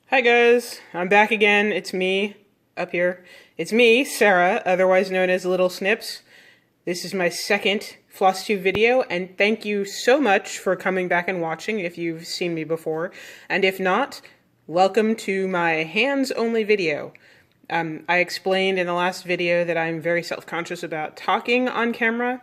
Hi guys, I'm back again. It's me, up here. It's me, Sarah, otherwise known as Little Snips. This is my second Flosstube video, and thank you so much for coming back and watching if you've seen me before. And if not, welcome to my hands-only video. I explained in the last video that I'm very self-conscious about talking on camera.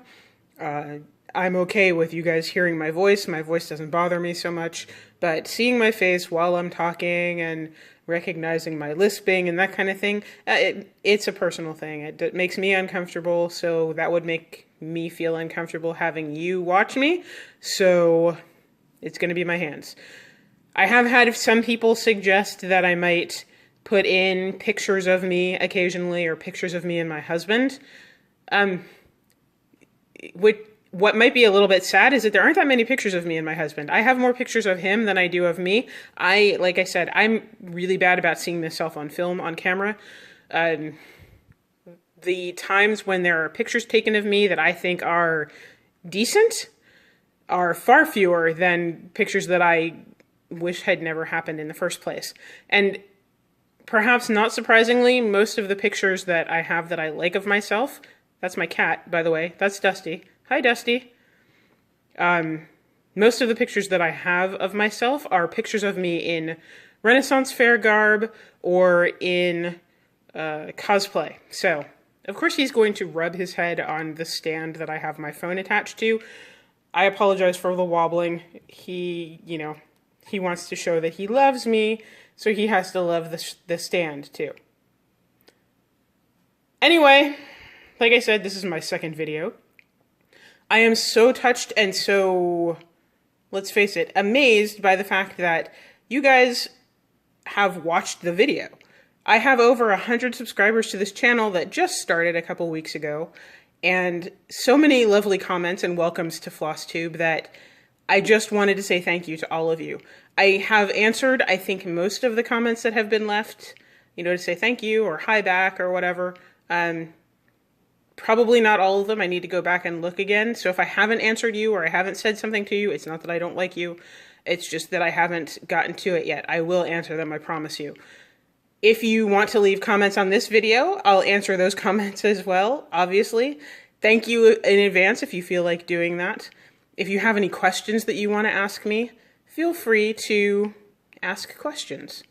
I'm okay with you guys hearing my voice. My voice doesn't bother me so much, but seeing my face while I'm talking and recognizing my lisping and that kind of thing, it's a personal thing. It makes me uncomfortable, so that would make me feel uncomfortable having you watch me, so it's going to be my hands. I have had some people suggest that I might put in pictures of me occasionally, or pictures of me and my husband. What might be a little bit sad is that there aren't that many pictures of me and my husband. I have more pictures of him than I do of me. Like I said, I'm really bad about seeing myself on film, on camera. The times when there are pictures taken of me that I think are decent are far fewer than pictures that I wish had never happened in the first place. And perhaps not surprisingly, most of the pictures that I have that I like of myself, that's my cat, by the way, that's Dusty. Hi, Dusty. Most of the pictures that I have of myself are pictures of me in Renaissance fair garb or in cosplay. So, of course he's going to rub his head on the stand that I have my phone attached to. I apologize for the wobbling. He wants to show that he loves me, so he has to love the stand too. Anyway, like I said, this is my second video. I am so touched and so, let's face it, amazed by the fact that you guys have watched the video. I have over 100 subscribers to this channel that just started a couple weeks ago, and so many lovely comments and welcomes to Flosstube that I just wanted to say thank you to all of you. I have answered, I think, most of the comments that have been left, to say thank you or hi back or whatever. Probably not all of them. I need to go back and look again. So if I haven't answered you or I haven't said something to you, it's not that I don't like you. It's just that I haven't gotten to it yet. I will answer them, I promise you. If you want to leave comments on this video, I'll answer those comments as well, obviously. Thank you in advance if you feel like doing that. If you have any questions that you want to ask me, feel free to ask questions.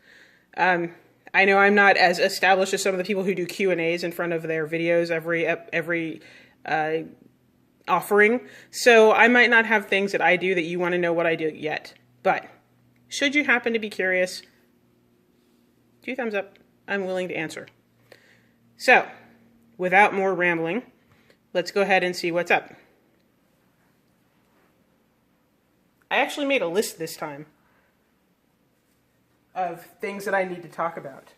I know I'm not as established as some of the people who do Q&As in front of their videos every offering, so I might not have things that I do that you want to know what I do yet. But should you happen to be curious, 2 thumbs up. I'm willing to answer. So, without more rambling, let's go ahead and see what's up. I actually made a list this time of things that I need to talk about.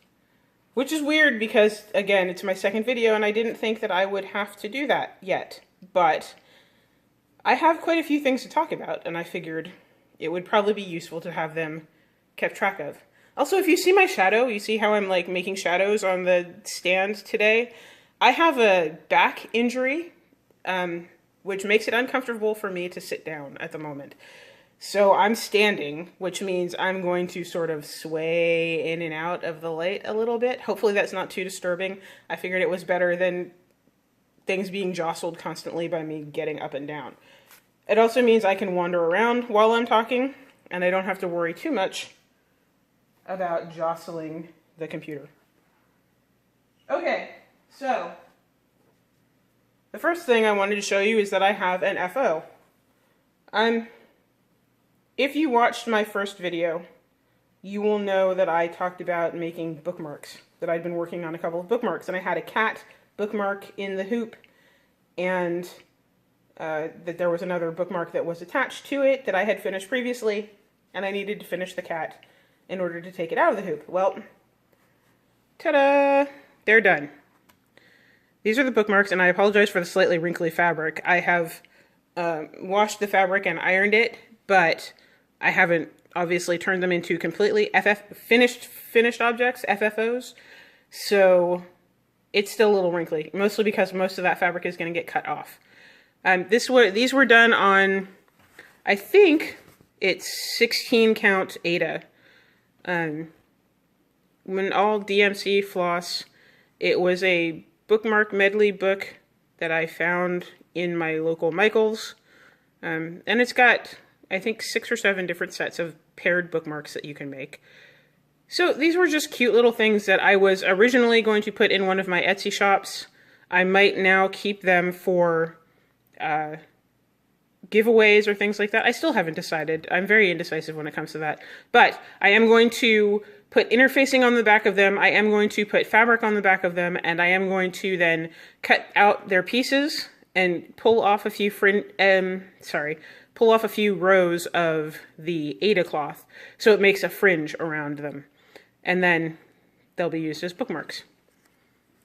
Which is weird because, again, it's my second video and I didn't think that I would have to do that yet. But I have quite a few things to talk about, and I figured it would probably be useful to have them kept track of. Also, if you see my shadow, you see how I'm like making shadows on the stand today? I have a back injury, which makes it uncomfortable for me to sit down at the moment. So I'm standing, which means I'm going to sort of sway in and out of the light a little bit. Hopefully that's not too disturbing. I figured it was better than things being jostled constantly by me getting up and down. It also means I can wander around while I'm talking, and I don't have to worry too much about jostling the computer. Okay, so the first thing I wanted to show you is that I have an FO. If you watched my first video, you will know that I talked about making bookmarks, that I'd been working on a couple of bookmarks, and I had a cat bookmark in the hoop, and that there was another bookmark that was attached to it that I had finished previously, and I needed to finish the cat in order to take it out of the hoop. Well, ta-da! They're done. These are the bookmarks, and I apologize for the slightly wrinkly fabric. I have washed the fabric and ironed it, but I haven't obviously turned them into completely finished objects, FFOs, so it's still a little wrinkly, mostly because most of that fabric is going to get cut off. These were done on, I think it's 16 count Ada. when all DMC floss. It was a bookmark medley book that I found in my local Michael's. And it's got, I think, 6 or 7 different sets of paired bookmarks that you can make. So these were just cute little things that I was originally going to put in one of my Etsy shops. I might now keep them for giveaways or things like that. I still haven't decided. I'm very indecisive when it comes to that. But I am going to put interfacing on the back of them. I am going to put fabric on the back of them, and I am going to then cut out their pieces and pull off a few pull off a few rows of the Aida cloth so it makes a fringe around them. And then they'll be used as bookmarks.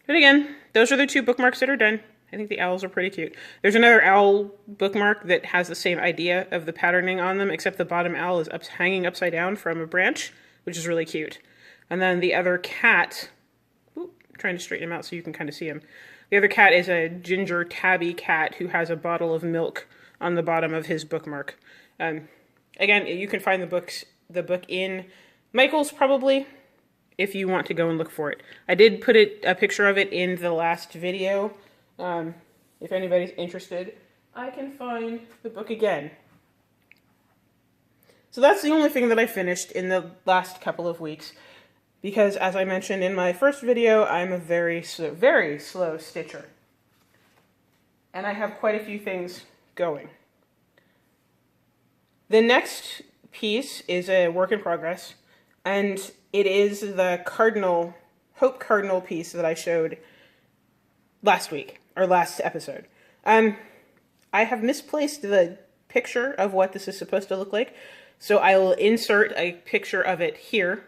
But again, those are the 2 bookmarks that are done. I think the owls are pretty cute. There's another owl bookmark that has the same idea of the patterning on them, except the bottom owl is hanging upside down from a branch, which is really cute. And then the other cat, I'm trying to straighten him out so you can kind of see him. The other cat is a ginger tabby cat who has a bottle of milk on the bottom of his bookmark. Again, you can find the book in Michael's probably, if you want to go and look for it. I did put a picture of it in the last video. If anybody's interested, I can find the book again. So that's the only thing that I finished in the last couple of weeks, because as I mentioned in my first video, I'm a very slow stitcher. And I have quite a few things going. The next piece is a work in progress, and it is the Hope Cardinal piece that I showed last week, or last episode. I have misplaced the picture of what this is supposed to look like, so I will insert a picture of it here.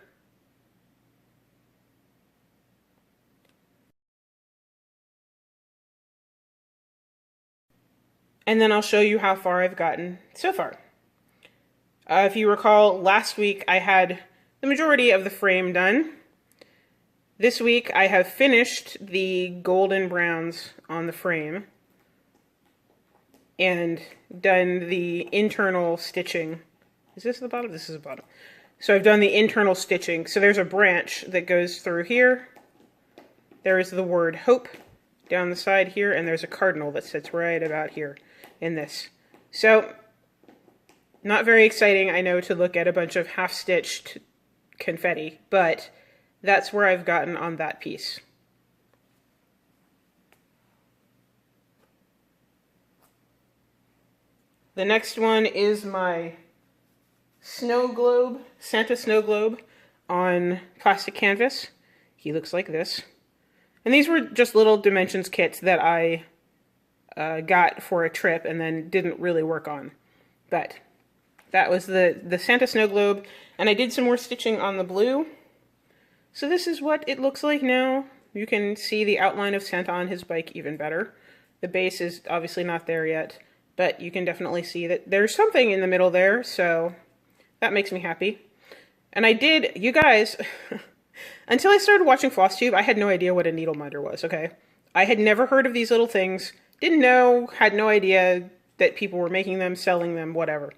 And then I'll show you how far I've gotten so far. If you recall, last week I had the majority of the frame done. This week I have finished the golden browns on the frame and done the internal stitching. Is this the bottom? This is the bottom. So I've done the internal stitching. So there's a branch that goes through here. There is the word hope down the side here, and there's a cardinal that sits right about here in this. So not very exciting, I know, to look at a bunch of half-stitched confetti, but that's where I've gotten on that piece. The next one is my snow globe, Santa snow globe on plastic canvas. He looks like this. And these were just little dimensions kits that I got for a trip and then didn't really work on. But that was the Santa snow globe, and I did some more stitching on the blue. So this is what it looks like now. You can see the outline of Santa on his bike even better. The base is obviously not there yet, but you can definitely see that there's something in the middle there, so that makes me happy. And I did, you guys, until I started watching Flosstube, I had no idea what a needle minder was, okay? I had never heard of these little things, didn't know, had no idea that people were making them, selling them, whatever.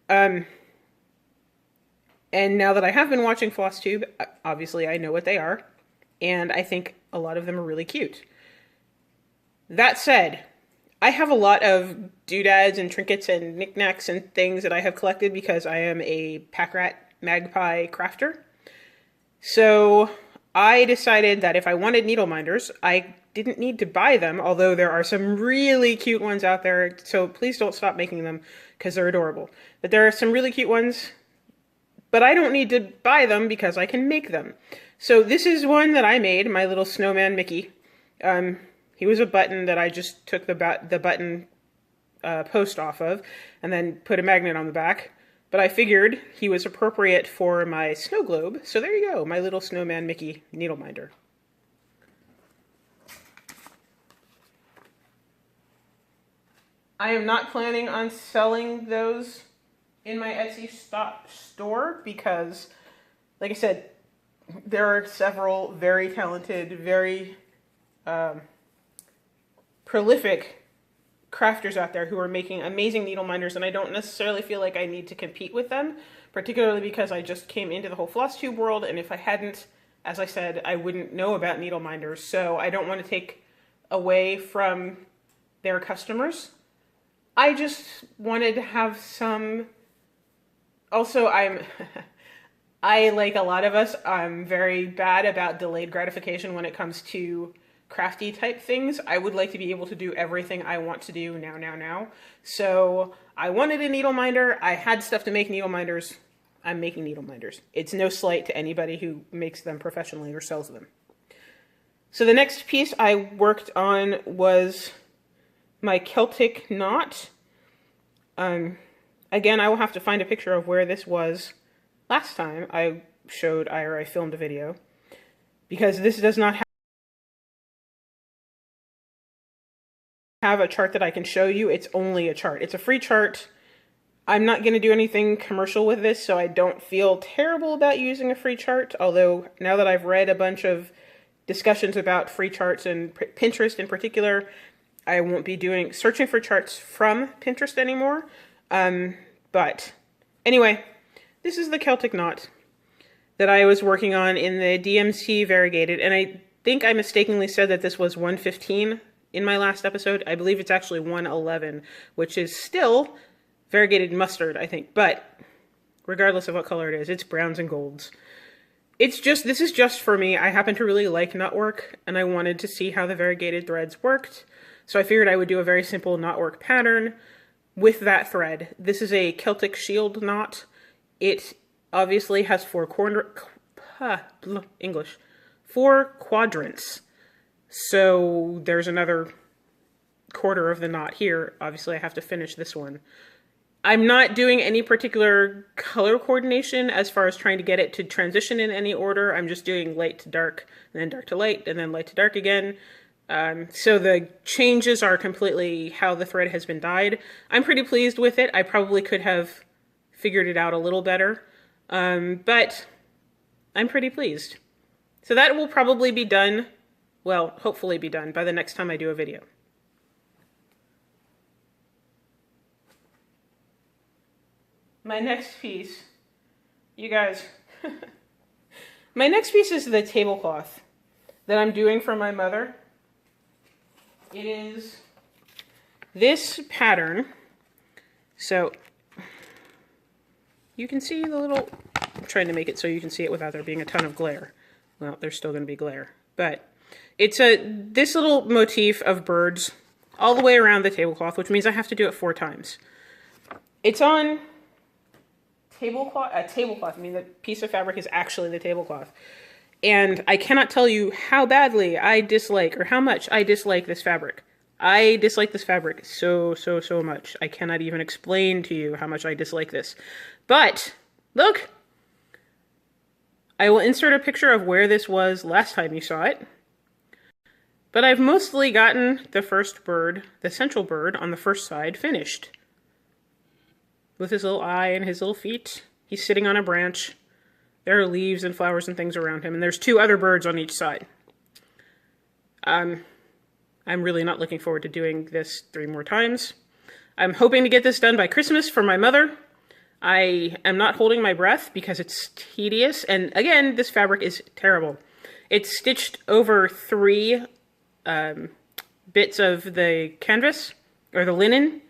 And now that I have been watching Flosstube, obviously I know what they are, and I think a lot of them are really cute. That said, I have a lot of doodads and trinkets and knickknacks and things that I have collected because I am a pack rat magpie crafter. So I decided that if I wanted needle minders, I didn't need to buy them, although there are some really cute ones out there, so please don't stop making them because they're adorable. But there are some really cute ones, but I don't need to buy them because I can make them. So this is one that I made, my little snowman Mickey. He was a button that I just took the button post off of and then put a magnet on the back. But I figured he was appropriate for my snow globe, so there you go, my little snowman Mickey needle minder. I am not planning on selling those in my Etsy store because, like I said, there are several very talented, very prolific crafters out there who are making amazing needle minders, and I don't necessarily feel like I need to compete with them, particularly because I just came into the whole Flosstube world, and if I hadn't as I said, I wouldn't know about needle minders, so I don't want to take away from their customers. I just wanted to have some... Also, I, like a lot of us, I'm very bad about delayed gratification when it comes to crafty type things. I would like to be able to do everything I want to do now. So I wanted a needle minder. I had stuff to make needle minders. I'm making needle minders. It's no slight to anybody who makes them professionally or sells them. So the next piece I worked on was my Celtic knot. Again, I will have to find a picture of where this was last time I filmed a video, because this does not have a chart that I can show you. It's only a chart. It's a free chart. I'm not going to do anything commercial with this, so I don't feel terrible about using a free chart, although now that I've read a bunch of discussions about free charts and Pinterest in particular, I won't be searching for charts from Pinterest anymore. But anyway, this is the Celtic knot that I was working on in the DMC variegated, and I think I mistakenly said that this was 115 in my last episode. I believe it's actually 111, which is still variegated mustard, I think, but regardless of what color it is, it's browns and golds. This is just for me. I happen to really like knotwork, and I wanted to see how the variegated threads worked, so I figured I would do a very simple knotwork pattern with that thread. This is a Celtic shield knot. It obviously has four quadrants. So there's another quarter of the knot here. Obviously I have to finish this one. I'm not doing any particular color coordination as far as trying to get it to transition in any order. I'm just doing light to dark, and then dark to light, and then light to dark again. So the changes are completely how the thread has been dyed. I'm pretty pleased with it. I probably could have figured it out a little better, but I'm pretty pleased. So that will probably be done, well, hopefully be done by the next time I do a video. My next piece, you guys, my next piece is the tablecloth that I'm doing for my mother. It is this pattern. So you can see the little, I'm trying to make it so you can see it without there being a ton of glare. Well, there's still going to be glare, but it's this little motif of birds all the way around the tablecloth, which means I have to do it 4 times. It's on tablecloth. I mean, the piece of fabric is actually the tablecloth. And I cannot tell you how badly I dislike, or how much I dislike this fabric. I dislike this fabric so much. I cannot even explain to you how much I dislike this. But, look! I will insert a picture of where this was last time you saw it. But I've mostly gotten the first bird, the central bird, on the first side finished. With his little eye and his little feet. He's sitting on a branch. There are leaves and flowers and things around him, and there's 2 other birds on each side. I'm really not looking forward to doing this 3 more times. I'm hoping to get this done by Christmas for my mother. I am not holding my breath because it's tedious, and again, this fabric is terrible. It's stitched over 3 bits of the canvas, or the linen.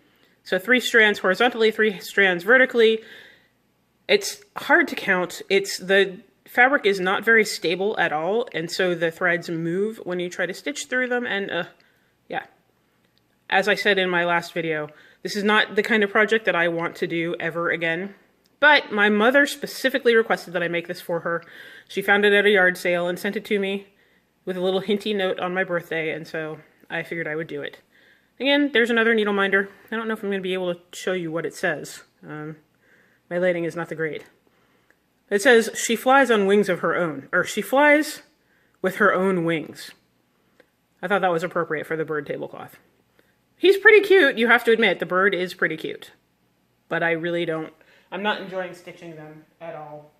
So 3 strands horizontally, 3 strands vertically. It's hard to count. The fabric is not very stable at all, and so the threads move when you try to stitch through them, and yeah. As I said in my last video, this is not the kind of project that I want to do ever again. But my mother specifically requested that I make this for her. She found it at a yard sale and sent it to me with a little hinty note on my birthday, and so I figured I would do it. Again, there's another needle minder. I don't know if I'm going to be able to show you what it says. My lighting is not the great. It says, she flies on wings of her own, or she flies with her own wings. I thought that was appropriate for the bird tablecloth. He's pretty cute, you have to admit. The bird is pretty cute. But I'm not enjoying stitching them at all.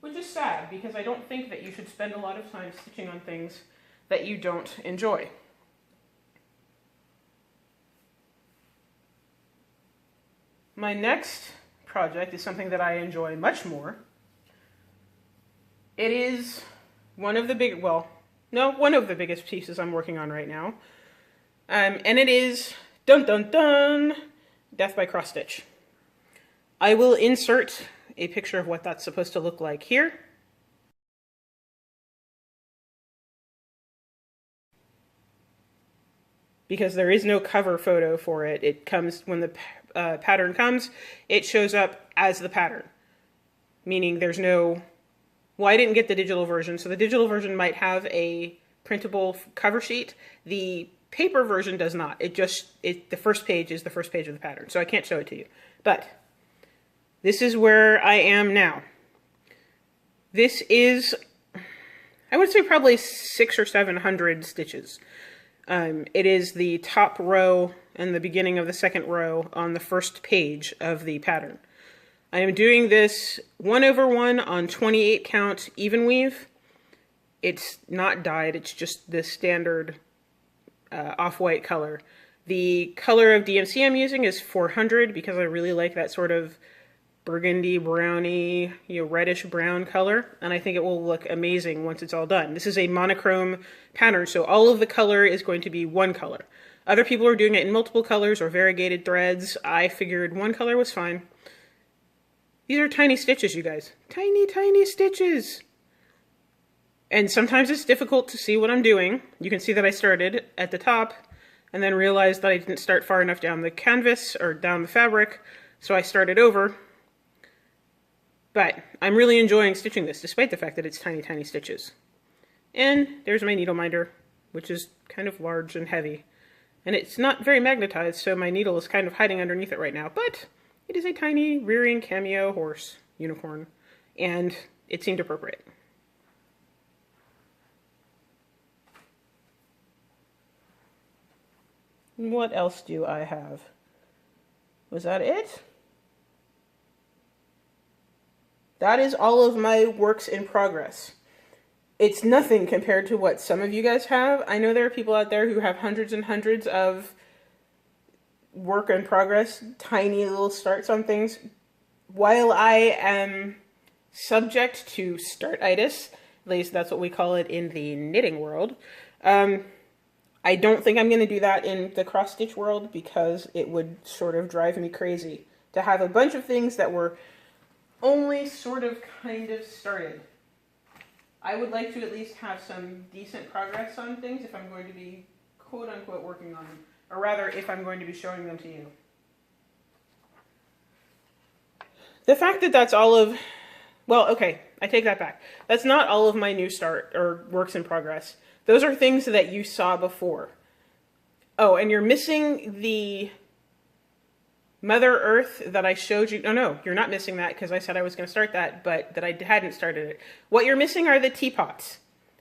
Which is sad, because I don't think that you should spend a lot of time stitching on things that you don't enjoy. My next project is something that I enjoy much more. It is one of the big, well, no, one of the biggest pieces I'm working on right now. And it is, dun dun dun, Death by Cross Stitch. I will insert a picture of what that's supposed to look like here. Because there is no cover photo for it. It comes, when the pattern comes, it shows up as the pattern. Meaning there's no, well, I didn't get the digital version, so the digital version might have a printable cover sheet. The paper version does not. The first page is the first page of the pattern, so I can't show it to you. But this is where I am now. This is, I would say, probably 600 or 700 stitches. It is the top row and the beginning of the second row on the first page of the pattern. I am doing this 1/1 on 28 count even weave. It's not dyed, it's just the standard off-white color. The color of DMC I'm using is 400 because I really like that sort of burgundy, browny, reddish brown color, and I think it will look amazing once it's all done. This is a monochrome pattern, so all of the color is going to be one color. Other people are doing it in multiple colors or variegated threads. I figured one color was fine. These are tiny stitches, you guys. Tiny, tiny stitches. And sometimes it's difficult to see what I'm doing. You can see that I started at the top and then realized that I didn't start far enough down the canvas or down the fabric, so I started over. But I'm really enjoying stitching this, despite the fact that it's tiny, tiny stitches. And there's my needle minder, which is kind of large and heavy. And it's not very magnetized, so my needle is kind of hiding underneath it right now. But it is a tiny, rearing cameo horse unicorn, and it seemed appropriate. What else do I have? Was that it? That is all of my works in progress. It's nothing compared to what some of you guys have. I know there are people out there who have hundreds and hundreds of work in progress, tiny little starts on things. While I am subject to startitis, at least that's what we call it in the knitting world, I don't think I'm going to do that in the cross-stitch world because it would sort of drive me crazy to have a bunch of things that were only sort of kind of started. I would like to at least have some decent progress on things if I'm going to be quote-unquote working on them, or rather if I'm going to be showing them to you. The fact that that's all of, well, okay, I take that back. That's not all of my new start or works in progress. Those are things that you saw before. Oh, and you're missing the Mother Earth that I showed you. Oh, no, you're not missing that because I said I was going to start that, but that I hadn't started it. What you're missing are the teapots.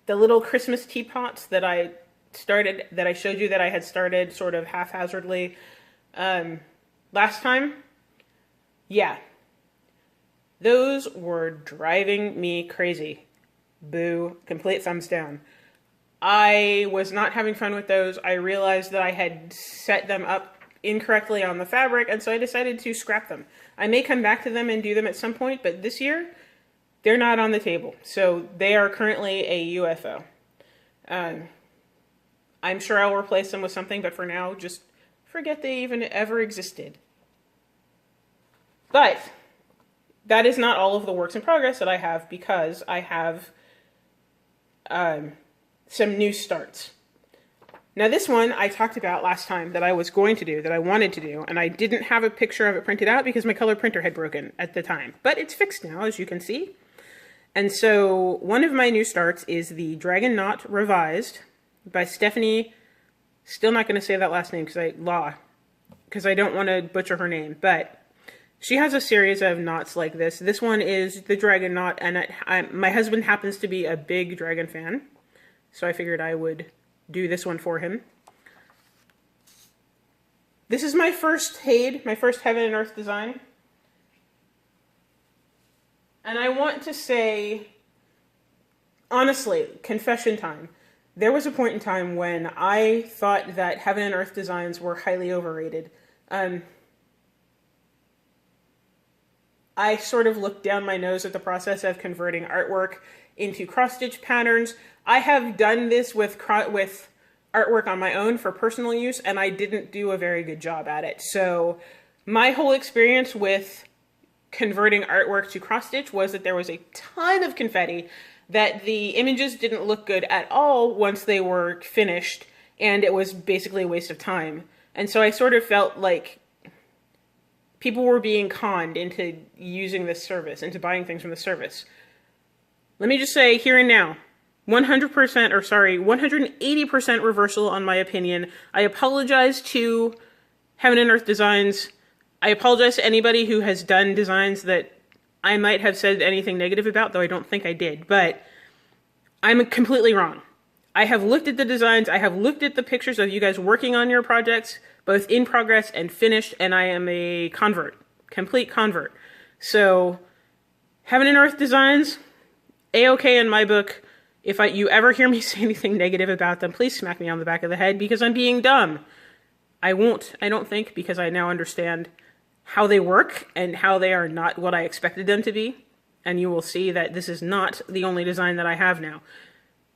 The little Christmas teapots that I started, that I showed you that I had started sort of haphazardly last time. Yeah. Those were driving me crazy. Boo. Complete thumbs down. I was not having fun with those. I realized that I had set them up incorrectly on the fabric, and so I decided to scrap them. I may come back to them and do them at some point, but this year, they're not on the table. So they are currently a UFO. I'm sure I'll replace them with something, but for now, just forget they even ever existed. But that is not all of the works in progress that I have, because I have some new starts. Now this one I talked about last time that I was going to do, that I wanted to do, and I didn't have a picture of it printed out because my color printer had broken at the time. But it's fixed now, as you can see. And so one of my new starts is the Dragon Knot Revised by Stephanie, still not going to say that last name because I don't want to butcher her name, but she has a series of knots like this. This one is the Dragon Knot, and my husband happens to be a big dragon fan, so I figured I would do this one for him. This is my first Head, my first Heaven and Earth design. And I want to say, honestly, confession time. There was a point in time when I thought that Heaven and Earth designs were highly overrated. I sort of looked down my nose at the process of converting artwork into cross-stitch patterns. I have done this with artwork on my own for personal use, and I didn't do a very good job at it. So my whole experience with converting artwork to cross-stitch was that there was a ton of confetti, that the images didn't look good at all once they were finished, and it was basically a waste of time. And so I sort of felt like people were being conned into using this service, into buying things from the service. Let me just say here and now, 180% reversal on my opinion. I apologize to Heaven and Earth Designs. I apologize to anybody who has done designs that I might have said anything negative about, though I don't think I did, but I'm completely wrong. I have looked at the designs, I have looked at the pictures of you guys working on your projects, both in progress and finished, and I am a convert, complete convert. So, Heaven and Earth Designs, A-okay in my book. If you ever hear me say anything negative about them, please smack me on the back of the head because I'm being dumb. I won't, I don't think, because I now understand how they work and how they are not what I expected them to be. And you will see that this is not the only design that I have now.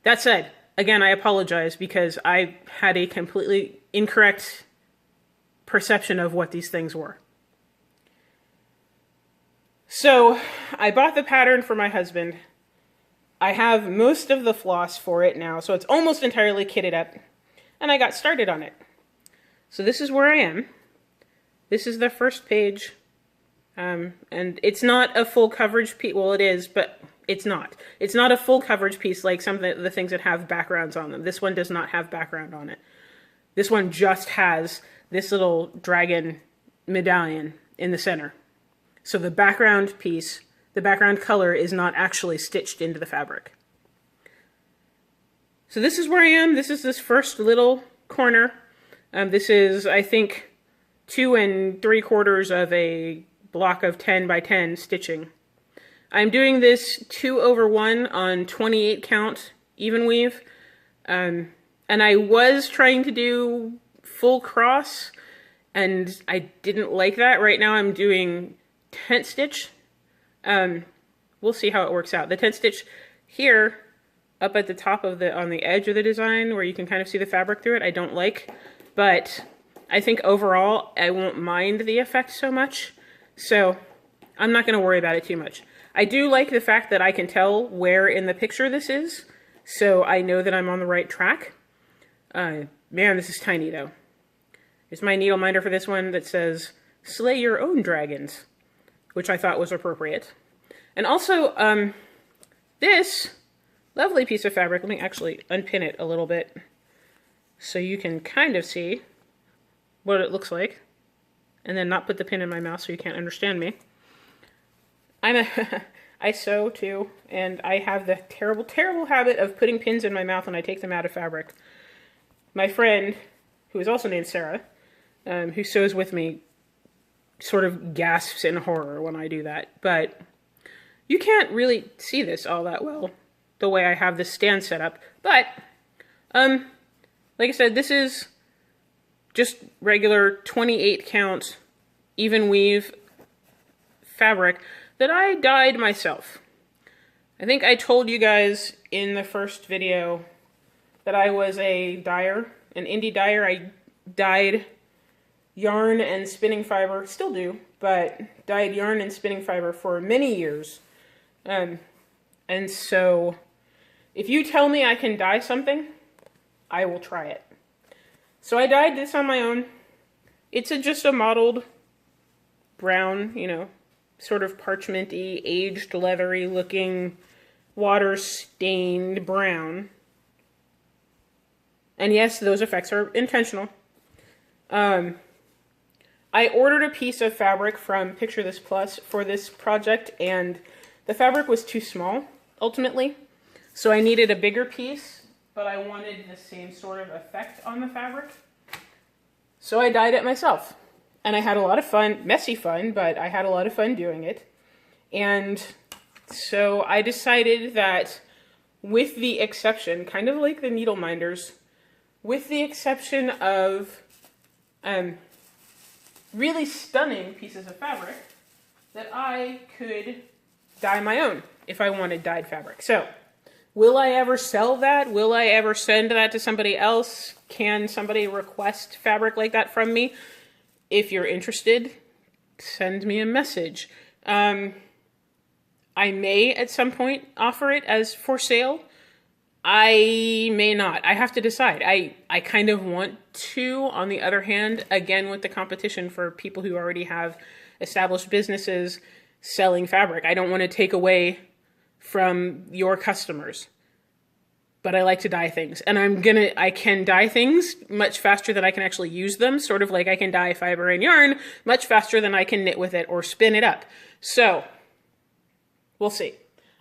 That said, again, I apologize because I had a completely incorrect perception of what these things were. So, I bought the pattern for my husband. I have most of the floss for it now, so it's almost entirely kitted up. And I got started on it. So this is where I am. This is the first page. And it's not a full coverage piece. Well, it is, but it's not. It's not a full coverage piece like some of the things that have backgrounds on them. This one does not have background on it. This one just has this little dragon medallion in the center. So the background piece, the background color is not actually stitched into the fabric. So this is where I am. This is this first little corner. This is, I think, 2 3/4 of a block of 10 by 10 stitching. I'm doing this 2/1 on 28 count even weave. And I was trying to do full cross, and I didn't like that. Right now I'm doing tent stitch. We'll see how it works out. The tent stitch here, up at the top of on the edge of the design, where you can kind of see the fabric through it, I don't like. But I think overall, I won't mind the effect so much. So I'm not going to worry about it too much. I do like the fact that I can tell where in the picture this is, so I know that I'm on the right track. Man, this is tiny though. Here's my needle minder for this one that says, "Slay your own dragons," which I thought was appropriate. And also, this lovely piece of fabric, let me actually unpin it a little bit so you can kind of see what it looks like, and then not put the pin in my mouth so you can't understand me. I sew too, and I have the terrible, terrible habit of putting pins in my mouth when I take them out of fabric. My friend, who is also named Sarah, who sews with me, sort of gasps in horror when I do that. But you can't really see this all that well, the way I have this stand set up. But, like I said, this is just regular 28 count even weave fabric that I dyed myself. I think I told you guys in the first video that I was a dyer, an indie dyer. I dyed yarn and spinning fiber, still do, but dyed yarn and spinning fiber for many years. And so if you tell me I can dye something, I will try it. So I dyed this on my own. It's just a mottled brown, you know, sort of parchment-y, aged, leathery looking, water-stained brown. And yes, those effects are intentional. I ordered a piece of fabric from Picture This Plus for this project, and the fabric was too small, ultimately. So I needed a bigger piece, but I wanted the same sort of effect on the fabric. So I dyed it myself. And I had a lot of fun, messy fun, but I had a lot of fun doing it. And so I decided that with the exception, kind of like the needle minders, with the exception of really stunning pieces of fabric, that I could dye my own if I wanted dyed fabric. So, will I ever sell that? Will I ever send that to somebody else? Can somebody request fabric like that from me? If you're interested, send me a message. I may at some point offer it as for sale. I may not. I have to decide. I kind of want to. On the other hand, again, with the competition for people who already have established businesses selling fabric, I don't want to take away from your customers. But I like to dye things. And I can dye things much faster than I can actually use them. Sort of like I can dye fiber and yarn much faster than I can knit with it or spin it up. So, we'll see.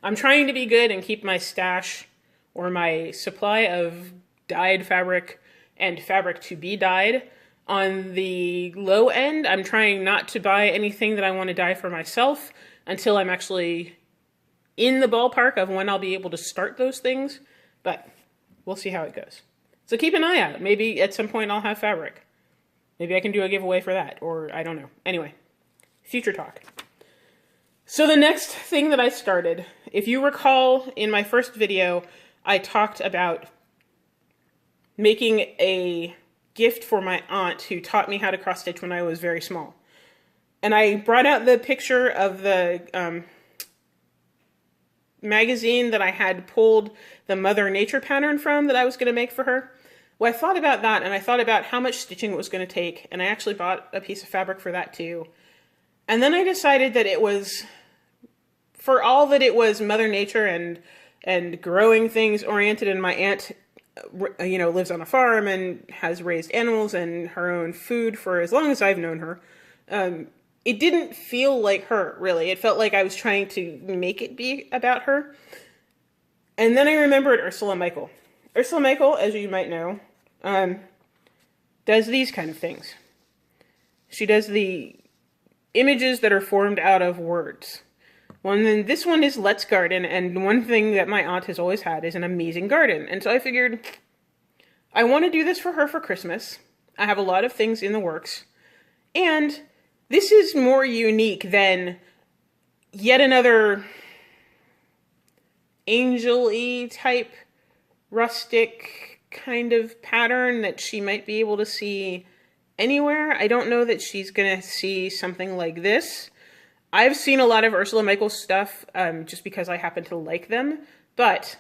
I'm trying to be good and keep my stash or my supply of dyed fabric and fabric to be dyed on the low end. I'm trying not to buy anything that I want to dye for myself until I'm actually in the ballpark of when I'll be able to start those things. But we'll see how it goes. So keep an eye out. Maybe at some point I'll have fabric. Maybe I can do a giveaway for that, or I don't know. Anyway, future talk. So the next thing that I started, if you recall in my first video, I talked about making a gift for my aunt who taught me how to cross stitch when I was very small. And I brought out the picture of the magazine that I had pulled the Mother Nature pattern from that I was going to make for her. Well, I thought about that, and I thought about how much stitching it was going to take, and I actually bought a piece of fabric for that too. And then I decided that it was, for all that it was Mother Nature and growing things oriented, and my aunt, you know, lives on a farm and has raised animals and her own food for as long as I've known her, it didn't feel like her, really. It felt like I was trying to make it be about her. And then I remembered Ursula Michael. Ursula Michael, as you might know, does these kind of things. She does the images that are formed out of words. Well, and then this one is Let's Garden, and one thing that my aunt has always had is an amazing garden. And so I figured, I want to do this for her for Christmas. I have a lot of things in the works. And this is more unique than yet another angel-y type rustic kind of pattern that she might be able to see anywhere. I don't know that she's going to see something like this. I've seen a lot of Ursula Michael's stuff just because I happen to like them, but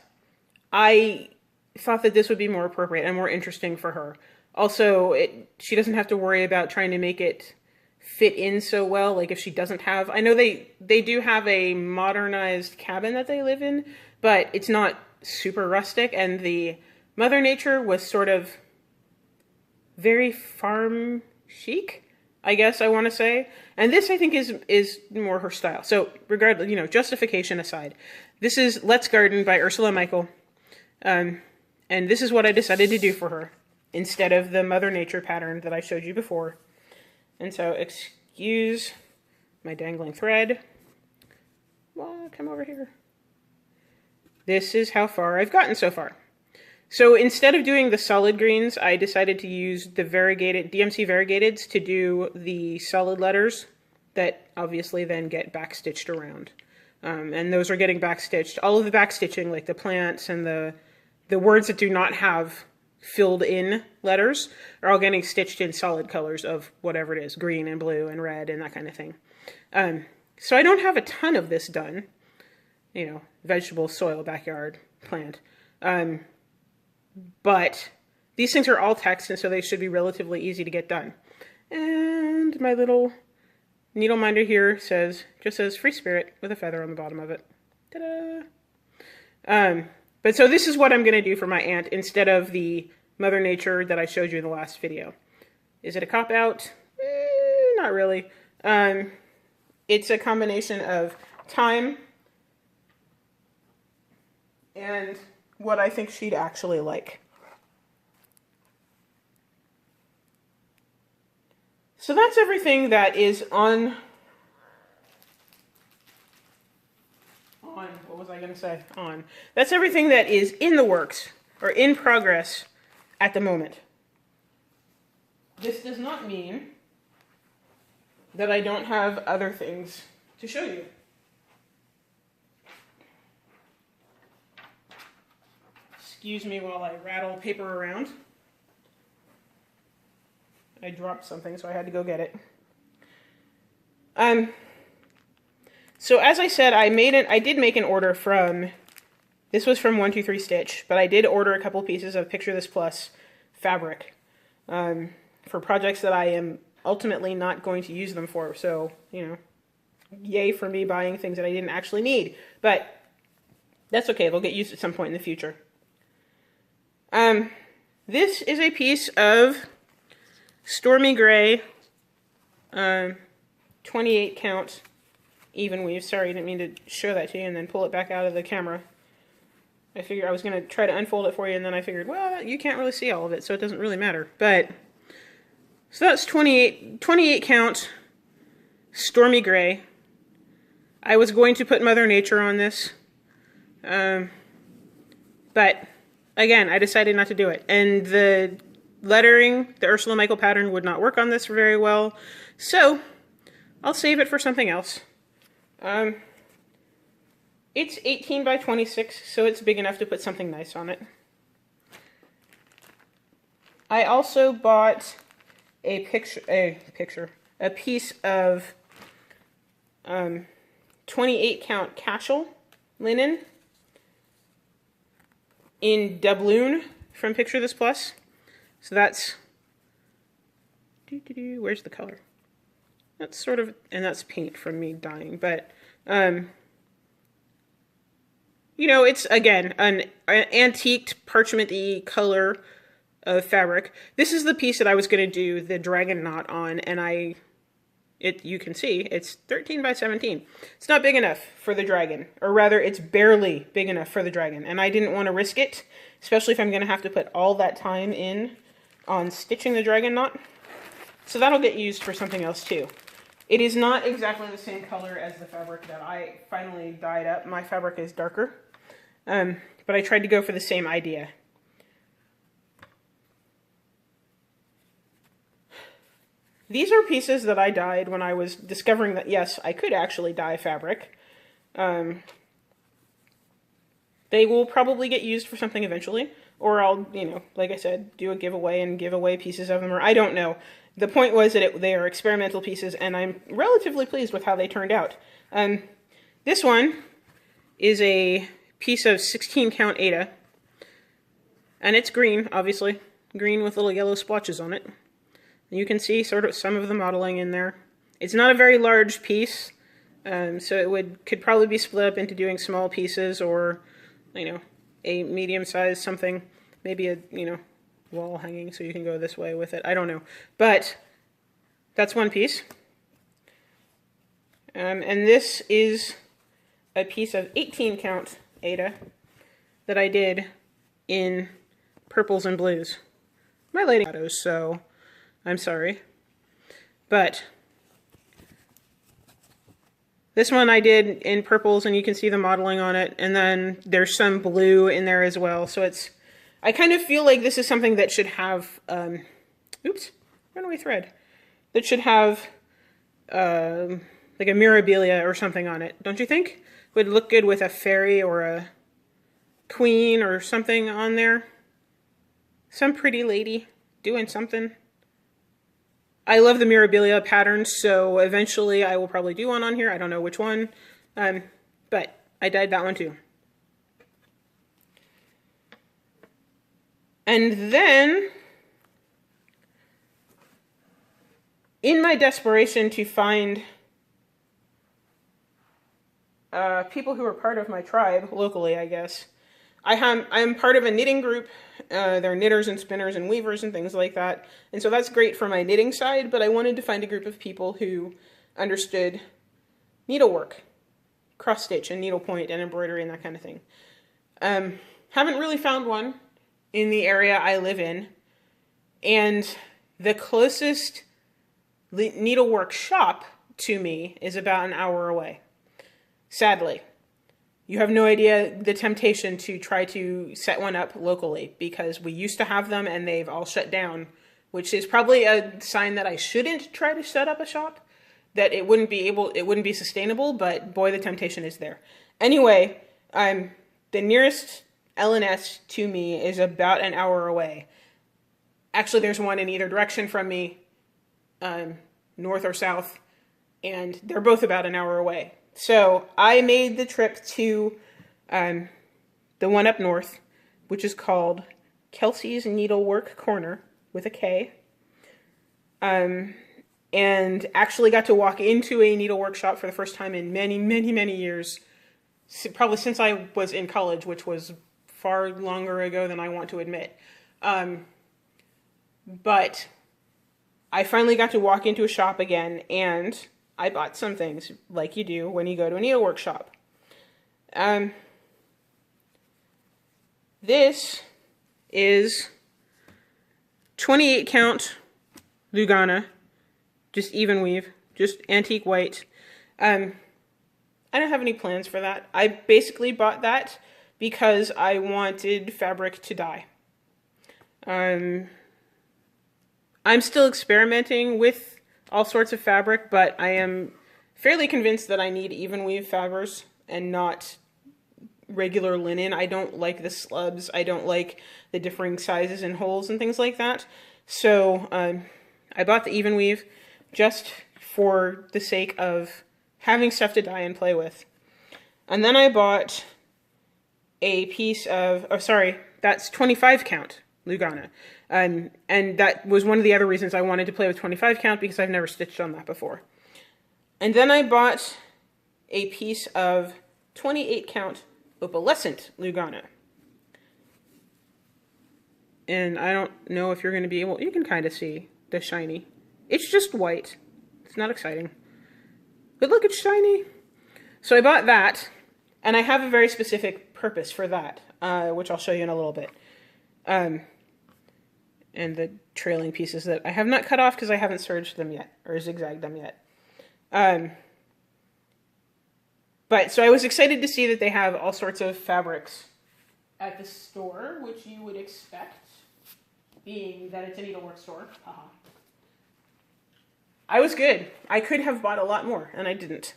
I thought that this would be more appropriate and more interesting for her. Also, she doesn't have to worry about trying to make it fit in so well, like if she doesn't have, I know they do have a modernized cabin that they live in, but it's not super rustic, and the Mother Nature was sort of very farm chic, I guess I want to say. And this, I think, is more her style. So regardless, you know, justification aside, this is Let's Garden by Ursula Michael. And this is what I decided to do for her instead of the Mother Nature pattern that I showed you before. And so, excuse my dangling thread. Well, come over here. This is how far I've gotten so far. So instead of doing the solid greens, I decided to use the DMC variegateds to do the solid letters that obviously then get backstitched around. And those are getting backstitched. All of the backstitching, like the plants and the words that do not have filled in letters, are all getting stitched in solid colors of whatever it is, green and blue and red and that kind of thing. So I don't have a ton of this done. You know, vegetable, soil, backyard, plant. But these things are all text, and so they should be relatively easy to get done. And my little needle minder here just says Free Spirit with a feather on the bottom of it. Ta-da! But so this is what I'm going to do for my aunt instead of the Mother Nature that I showed you in the last video. Is it a cop-out? Not really. It's a combination of time and what I think she'd actually like. So that's everything that is on, what was I going to say? That's everything that is in the works, or in progress at the moment. This does not mean that I don't have other things to show you. Excuse me while I rattle paper around. I dropped something, so I had to go get it. So as I said, I did make an order from, this was from 123 Stitch, but I did order a couple pieces of Picture This Plus fabric for projects that I am ultimately not going to use them for. So, you know, yay for me buying things that I didn't actually need. But that's okay, they'll get used at some point in the future. This is a piece of Stormy Gray 28 count even weave. Sorry, I didn't mean to show that to you and then pull it back out of the camera. I figured I was going to try to unfold it for you, and then I figured, well, you can't really see all of it, so it doesn't really matter. But, so that's 28 count Stormy Gray. I was going to put Mother Nature on this, but again, I decided not to do it. And the lettering, the Ursula Michael pattern, would not work on this very well, so I'll save it for something else. It's 18 by 26, so it's big enough to put something nice on it. I also bought a piece of 28 count cashel linen in doubloon from Picture This Plus. So that's, where's the color? That's sort of, and that's paint from me dyeing, but, you know, it's, again, an antiqued parchment-y color of fabric. This is the piece that I was going to do the dragon knot on, and you can see, it's 13 by 17. It's not big enough for the dragon, or rather, it's barely big enough for the dragon, and I didn't want to risk it, especially if I'm going to have to put all that time in on stitching the dragon knot. So that'll get used for something else, too. It is not exactly the same color as the fabric that I finally dyed up. My fabric is darker, but I tried to go for the same idea. These are pieces that I dyed when I was discovering that, yes, I could actually dye fabric. They will probably get used for something eventually, or I'll, you know, like I said, do a giveaway and give away pieces of them, or I don't know. The point was that they are experimental pieces, and I'm relatively pleased with how they turned out. This one is a piece of 16 count Aida, and it's green, obviously. Green with little yellow splotches on it. You can see sort of some of the modeling in there. It's not a very large piece, so it could probably be split up into doing small pieces, or, you know, a medium-sized something, maybe a, you know, wall hanging so you can go this way with it. I don't know. But that's one piece. And this is a piece of 18 count Aida that I did in purples and blues. My lighting shadows, so I'm sorry. But this one I did in purples, and you can see the modeling on it, and then there's some blue in there as well, so it's, I kind of feel like this is something that should have, oops, runaway thread, that should have, like a mirabilia or something on it, don't you think? Would look good with a fairy or a queen or something on there. Some pretty lady doing something. I love the mirabilia pattern, so eventually I will probably do one on here. I don't know which one, but I dyed that one too. And then, in my desperation to find people who are part of my tribe, locally I guess, I'm part of a knitting group. They're knitters and spinners and weavers and things like that. And so that's great for my knitting side, but I wanted to find a group of people who understood needlework, cross-stitch and needlepoint and embroidery and that kind of thing. Haven't really found one in the area I live in, and the closest needlework shop to me is about an hour away. Sadly. You have no idea the temptation to try to set one up locally, because we used to have them and they've all shut down, which is probably a sign that I shouldn't try to set up a shop, that it wouldn't be sustainable, but boy, the temptation is there. Anyway, the nearest L&S to me is about an hour away. Actually, there's one in either direction from me, north or south, and they're both about an hour away. So I made the trip to the one up north, which is called Kelsey's Needlework Corner, with a K. And actually got to walk into a needlework shop for the first time in many, many, many years. Probably since I was in college, which was far longer ago than I want to admit. But I finally got to walk into a shop again, and I bought some things, like you do when you go to a needlework shop. This is 28 count Lugana, just even weave, just antique white. I don't have any plans for that. I basically bought that because I wanted fabric to dye. I'm still experimenting with all sorts of fabric, but I am fairly convinced that I need even weave fibers and not regular linen. I don't like the slubs. I don't like the differing sizes and holes and things like that. So I bought the even weave just for the sake of having stuff to dye and play with. And then I bought a piece of, that's 25 count Lugana. And that was one of the other reasons I wanted to play with 25 count, because I've never stitched on that before. And then I bought a piece of 28 count opalescent Lugana. And I don't know if you're going to be able, you can kind of see the shiny. It's just white. It's not exciting. But look, it's shiny. So I bought that, and I have a very specific purpose for that, which I'll show you in a little bit. And the trailing pieces that I have not cut off because I haven't serged them yet, or zigzagged them yet. But so I was excited to see that they have all sorts of fabrics at the store, which you would expect, being that it's a needlework store. Haha. I was good. I could have bought a lot more, and I didn't.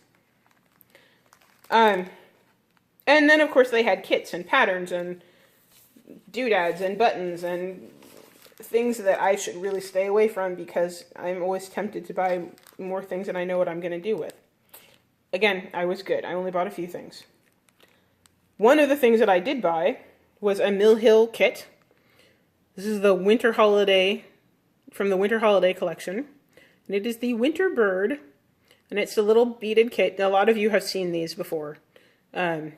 And then, of course, they had kits and patterns and doodads and buttons and things that I should really stay away from, because I'm always tempted to buy more things than I know what I'm going to do with. Again, I was good. I only bought a few things. One of the things that I did buy was a Mill Hill kit. This is the Winter Holiday, from the Winter Holiday collection. And it is the Winter Bird, and it's a little beaded kit. A lot of you have seen these before. I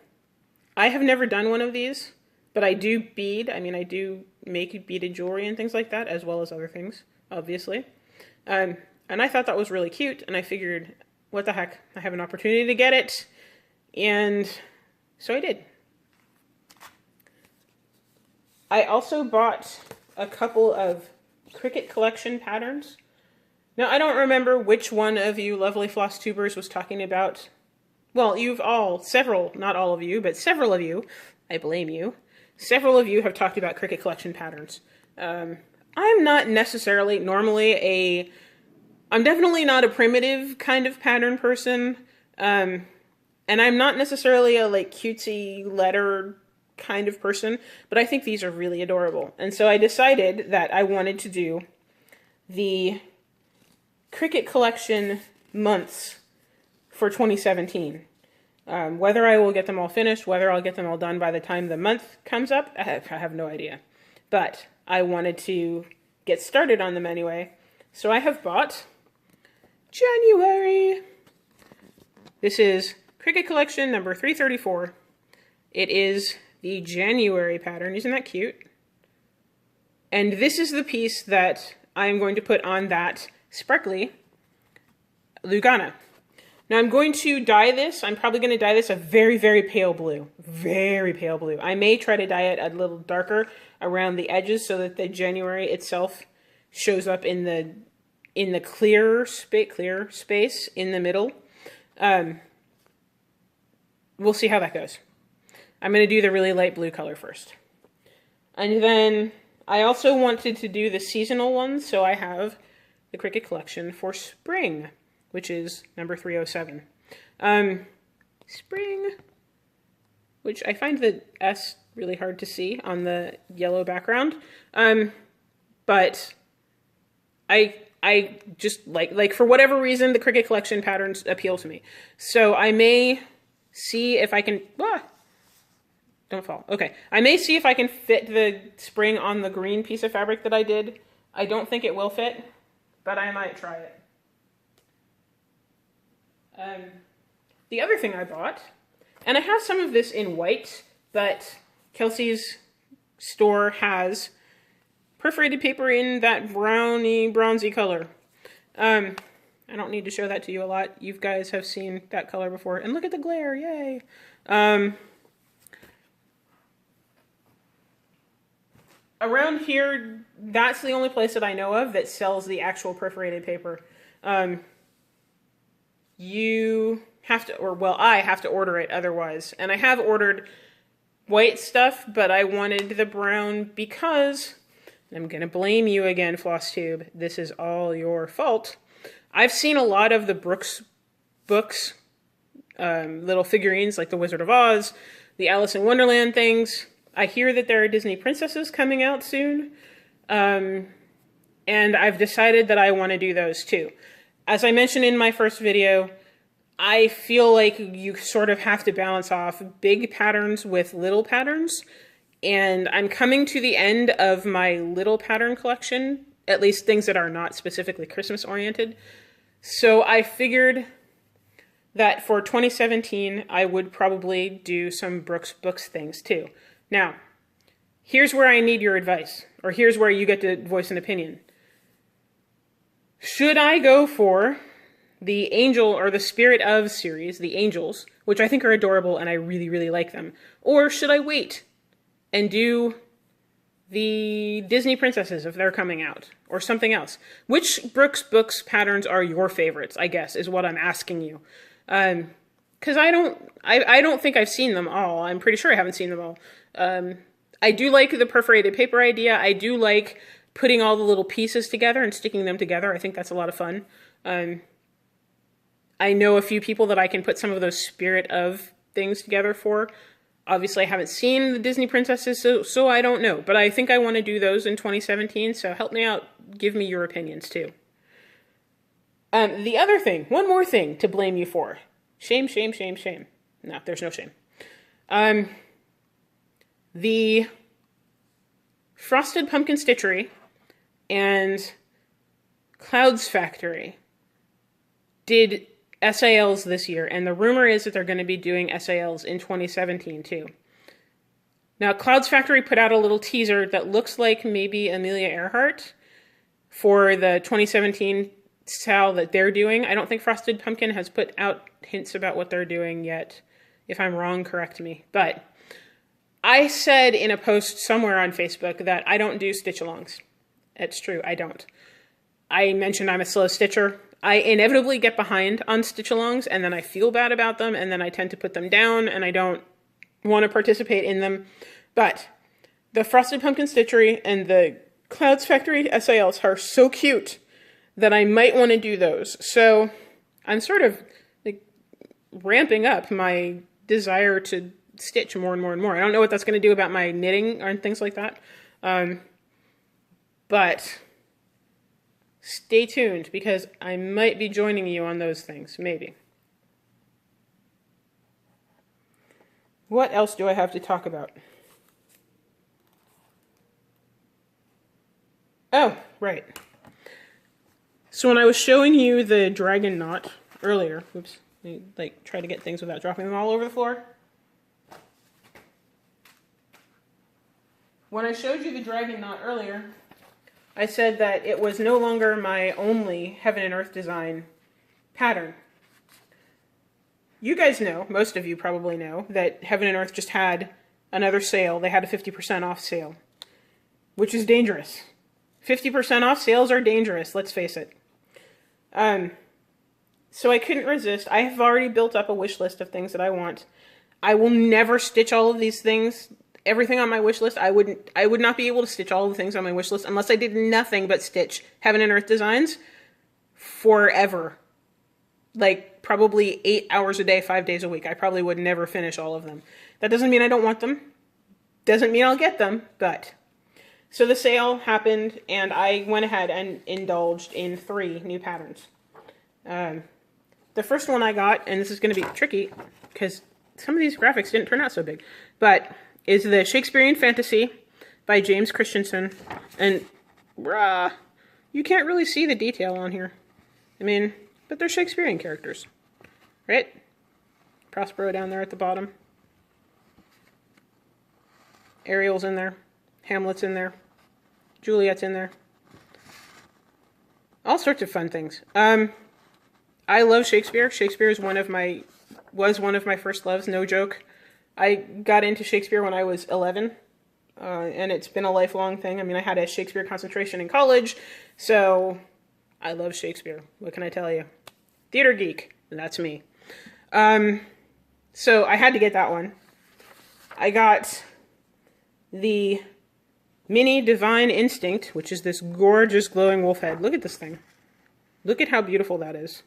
have never done one of these, but I do bead. I mean, I do make beaded jewelry and things like that, as well as other things, obviously. And I thought that was really cute, and I figured, what the heck, I have an opportunity to get it, and so I did. I also bought a couple of Cricut collection patterns. Now, I don't remember which one of you lovely Flosstubers was talking about, well, several, not all of you, but several of you, I blame you, several of you have talked about Cricut collection patterns. I'm not necessarily I'm definitely not a primitive kind of pattern person, and I'm not necessarily a cutesy letter kind of person, but I think these are really adorable. And so I decided that I wanted to do the Cricut collection months for 2017. Whether I will get them all finished, whether I'll get them all done by the time the month comes up, I have no idea. But I wanted to get started on them anyway. So I have bought January. This is Cricut collection number 334. It is the January pattern. Isn't that cute? And this is the piece that I am going to put on that sparkly Lugana. Now I'm going to dye this. I'm probably going to dye this a very, very pale blue. Very pale blue. I may try to dye it a little darker around the edges so that the January itself shows up in the clear space in the middle. We'll see how that goes. I'm going to do the really light blue color first. And then I also wanted to do the seasonal ones, so I have the Cricut collection for spring. which is number 307. Spring, which I find the S really hard to see on the yellow background. But I just like for whatever reason, the Cricut collection patterns appeal to me. So I may see if I can, don't fall. Okay. I may see if I can fit the spring on the green piece of fabric that I did. I don't think it will fit, but I might try it. The other thing I bought, and I have some of this in white, but Kelsey's store has perforated paper in that browny, bronzy color. I don't need to show that to you a lot. You guys have seen that color before. And look at the glare, yay! Around here, that's the only place that I know of that sells the actual perforated paper. You have to, I have to order it otherwise. And I have ordered white stuff, but I wanted the brown because, I'm going to blame you again, Flosstube. This is all your fault. I've seen a lot of the Brooks books, little figurines like the Wizard of Oz, the Alice in Wonderland things. I hear that there are Disney princesses coming out soon, and I've decided that I want to do those too. As I mentioned in my first video, I feel like you sort of have to balance off big patterns with little patterns, and I'm coming to the end of my little pattern collection, at least things that are not specifically Christmas oriented. So I figured that for 2017, I would probably do some Brooks Books things too. Now, here's where I need your advice, or here's where you get to voice an opinion. Should I go for the Angel or the Spirit of series, the Angels, which I think are adorable and I really, really like them, or should I wait and do the Disney princesses if they're coming out, or something else? Which Brooks Books patterns are your favorites, I guess, is what I'm asking you. Because I don't think I've seen them all. I'm pretty sure I haven't seen them all. I do like the perforated paper idea. I do like putting all the little pieces together and sticking them together. I think that's a lot of fun. I know a few people that I can put some of those Spirit of things together for. Obviously, I haven't seen the Disney princesses, so I don't know. But I think I want to do those in 2017, so help me out. Give me your opinions, too. The other thing, one more thing to blame you for. Shame, shame, shame, shame. No, there's no shame. The Frosted Pumpkin Stitchery and Clouds Factory did SALs this year, and the rumor is that they're going to be doing SALs in 2017 too. Now, Clouds Factory put out a little teaser that looks like maybe Amelia Earhart for the 2017 SAL that they're doing. I don't think Frosted Pumpkin has put out hints about what they're doing yet. If I'm wrong, correct me. But I said in a post somewhere on Facebook that I don't do stitch-alongs. It's true, I don't. I mentioned I'm a slow stitcher. I inevitably get behind on stitch-alongs, and then I feel bad about them, and then I tend to put them down, and I don't want to participate in them. But the Frosted Pumpkin Stitchery and the Clouds Factory SALs are so cute that I might want to do those. So I'm sort of like ramping up my desire to stitch more and more and more. I don't know what that's going to do about my knitting or things like that. But stay tuned, because I might be joining you on those things, maybe. What else do I have to talk about? Oh, right. So when I was showing you the dragon knot earlier, oops, like try to get things without dropping them all over the floor. When I showed you the dragon knot earlier, I said that it was no longer my only Heaven and Earth design pattern. You guys know, most of you probably know, that Heaven and Earth just had another sale. They had a 50% off sale, which is dangerous. 50% off sales are dangerous, let's face it. So I couldn't resist. I have already built up a wish list of things that I want. I will never stitch all of these things. Everything on my wish list, I would not be able to stitch all the things on my wish list unless I did nothing but stitch Heaven and Earth designs forever. like probably 8 hours a day, 5 days a week. I probably would never finish all of them. That doesn't mean I don't want them. Doesn't mean I'll get them, but. So the sale happened, and I went ahead and indulged in 3 new patterns. The first one I got, and this is going to be tricky, because some of these graphics didn't turn out so big, but is the Shakespearean Fantasy by James Christensen. And, you can't really see the detail on here. I mean, but they're Shakespearean characters, right? Prospero down there at the bottom. Ariel's in there. Hamlet's in there. Juliet's in there. All sorts of fun things. I love Shakespeare. Shakespeare is was one of my first loves, no joke. I got into Shakespeare when I was 11, and it's been a lifelong thing. I mean, I had a Shakespeare concentration in college, so I love Shakespeare. What can I tell you? Theater geek, that's me. So I had to get that one. I got the Mini Divine Instinct, which is this gorgeous glowing wolf head. Look at this thing. Look at how beautiful that is.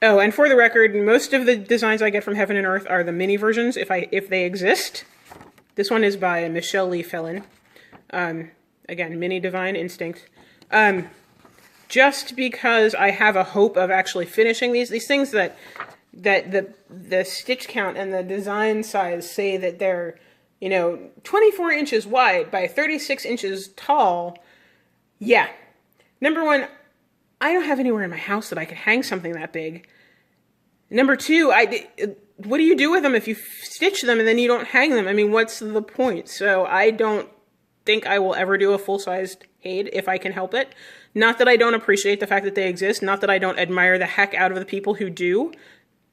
Oh, and for the record, most of the designs I get from Heaven and Earth are the mini versions, if they exist. This one is by Michelle Lee Felon. Again, Mini Divine Instinct. Just because I have a hope of actually finishing these things that the stitch count and the design size say that they're, 24 inches wide by 36 inches tall. Yeah. Number one, I don't have anywhere in my house that I could hang something that big. Number two, what do you do with them if you stitch them and then you don't hang them? I mean, what's the point? So I don't think I will ever do a full-sized Haid if I can help it. Not that I don't appreciate the fact that they exist, not that I don't admire the heck out of the people who do,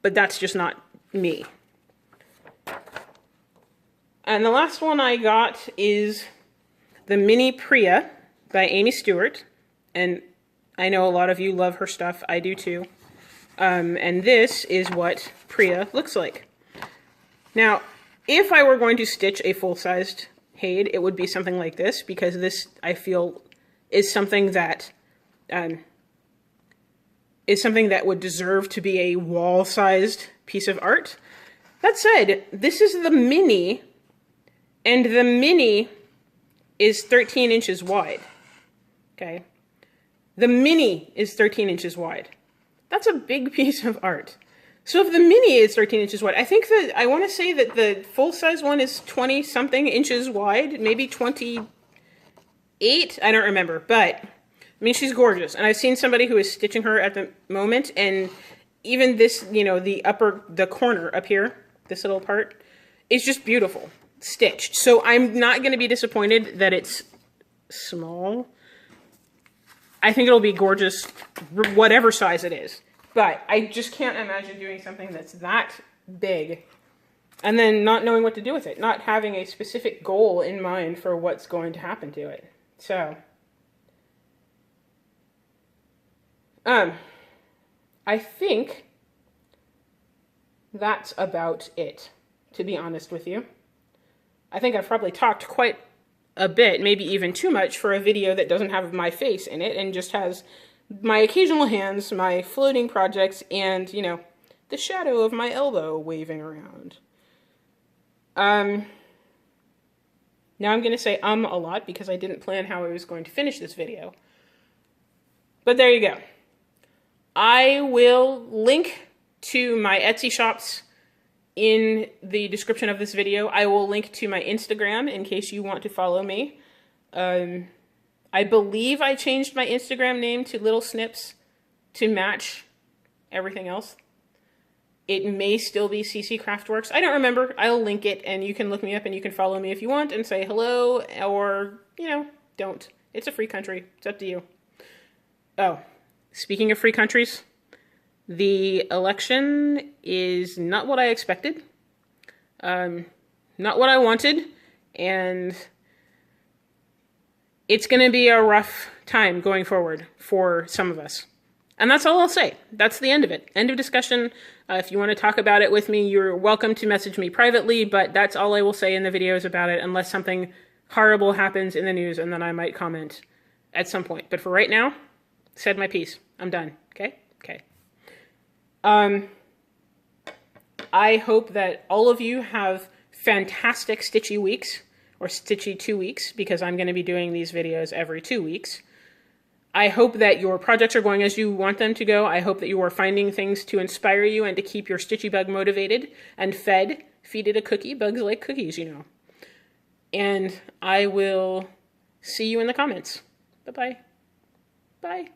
but that's just not me. And the last one I got is the Mini Priya by Amy Stewart, and I know a lot of you love her stuff. I do too. And this is what Priya looks like. Now, if I were going to stitch a full-sized Haid, it would be something like this, because this, I feel, is something that would deserve to be a wall-sized piece of art. That said, this is the Mini, and the Mini is 13 inches wide. Okay? The Mini is 13 inches wide. That's a big piece of art. So if the Mini is 13 inches wide, I want to say that the full-size one is 20-something inches wide, maybe 28, I don't remember, but, I mean, she's gorgeous, and I've seen somebody who is stitching her at the moment, and even this, the corner up here, this little part, is just beautiful, stitched. So I'm not going to be disappointed that it's small. I think it'll be gorgeous, whatever size it is. But I just can't imagine doing something that's that big and then not knowing what to do with it, not having a specific goal in mind for what's going to happen to it. So, I think that's about it, to be honest with you. I think I've probably talked quite a bit, maybe even too much, for a video that doesn't have my face in it and just has my occasional hands, my floating projects, and, the shadow of my elbow waving around. Now I'm going to say a lot because I didn't plan how I was going to finish this video. But there you go. I will link to my Etsy shops in the description of this video. I will link to my Instagram in case you want to follow me. I believe I changed my Instagram name to Little Snips to match everything else. It may still be CC Craftworks. I don't remember. I'll link it, and you can look me up, and you can follow me if you want, and say hello, or, don't. It's a free country. It's up to you. Oh, speaking of free countries, the election is not what I expected, not what I wanted, and it's going to be a rough time going forward for some of us. And that's all I'll say. That's the end of it. End of discussion. If you want to talk about it with me, you're welcome to message me privately, but that's all I will say in the videos about it, unless something horrible happens in the news, and then I might comment at some point. But for right now, said my piece. I'm done. Okay? Okay. I hope that all of you have fantastic Stitchy weeks, or Stitchy 2 weeks, because I'm going to be doing these videos every 2 weeks. I hope that your projects are going as you want them to go. I hope that you are finding things to inspire you and to keep your Stitchy bug motivated and fed. Feed it a cookie. Bugs like cookies, you know. And I will see you in the comments. Bye-bye. Bye.